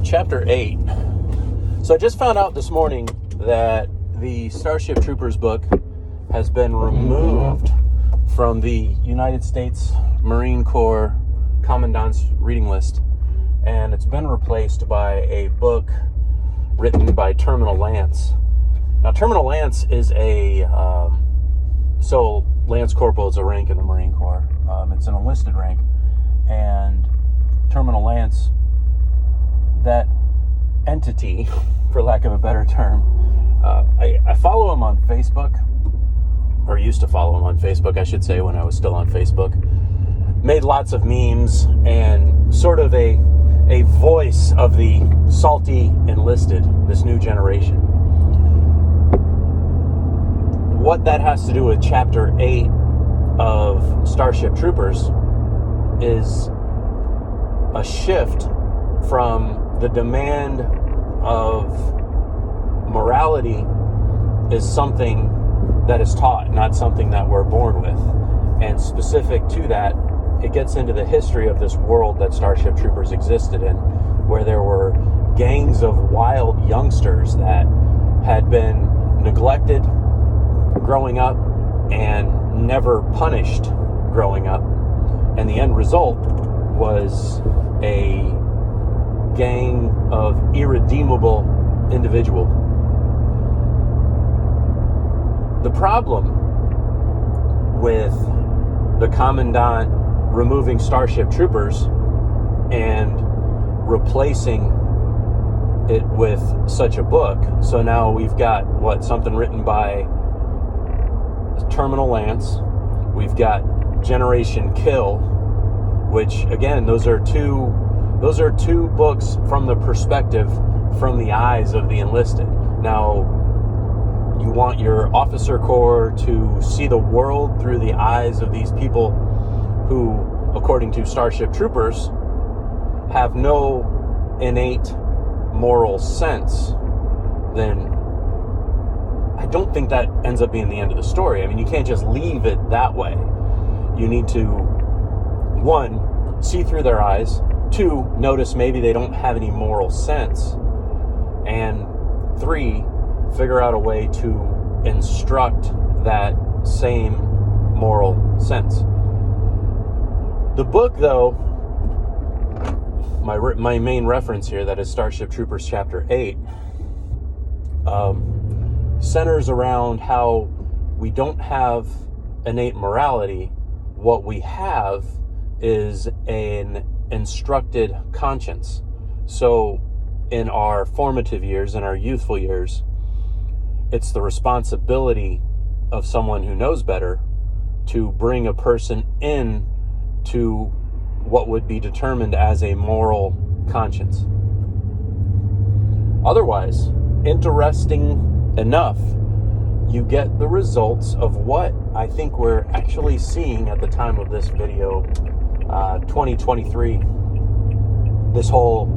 Chapter 8. So I just found out this morning that the Starship Troopers book has been removed from the United States Marine Corps Commandant's reading list, and it's been replaced by a book written by Terminal Lance. Now, Terminal Lance is so Lance Corporal is a rank in the Marine Corps. It's an enlisted rank, and Terminal Lance, that entity, for lack of a better term, I follow him on Facebook, or used to follow him on Facebook, I should say, when I was still on Facebook. Made lots of memes and sort of a voice of the salty enlisted, this new generation. What that has to do with Chapter 8 of Starship Troopers is a shift from the demand of morality is something that is taught, not something that we're born with. And specific to that, it gets into the history of this world that Starship Troopers existed in, where there were gangs of wild youngsters that had been neglected growing up and never punished growing up. And the end result was a gang of irredeemable individuals. The problem with the Commandant removing Starship Troopers and replacing it with such a book, so now we've got something written by Terminal Lance, we've got Generation Kill, which again, those are two books from the perspective, from the eyes of the enlisted. Now, you want your officer corps to see the world through the eyes of these people who, according to Starship Troopers, have no innate moral sense, then I don't think that ends up being the end of the story. I mean, you can't just leave it that way. You need to, 1, see through their eyes, 2, notice maybe they don't have any moral sense, and 3, figure out a way to instruct that same moral sense. The book, though, my main reference here, that is Starship Troopers Chapter 8, centers around how we don't have innate morality. What we have is an instructed conscience. So in our formative years, in our youthful years, it's the responsibility of someone who knows better to bring a person in to what would be determined as a moral conscience. Otherwise, interesting enough, you get the results of what I think we're actually seeing at the time of this video, 2023. This whole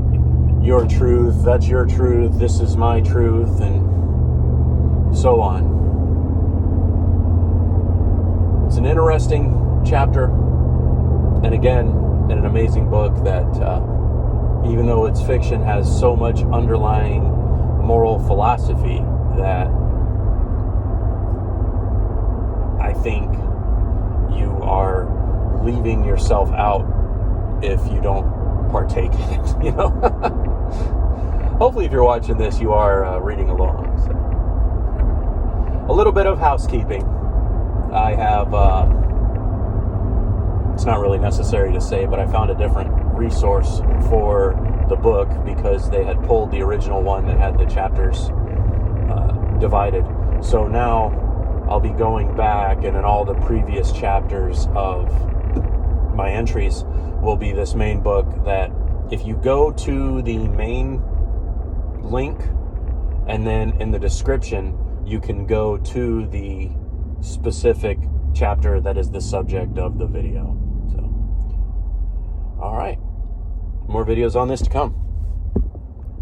your truth, that's your truth, this is my truth, and so on. It's an interesting chapter, and again, an amazing book that, even though it's fiction, has so much underlying moral philosophy that I think you are leaving yourself out if you don't partake in it, you know? Hopefully, if you're watching this, you are reading along. So. A little bit of housekeeping. I have, it's not really necessary to say, but I found a different resource for the book because they had pulled the original one that had the chapters divided. So now I'll be going back, and in all the previous chapters of my entries will be this main book that if you go to the main link and then in the description, you can go to the specific chapter that is the subject of the video. So, all right, more videos on this to come.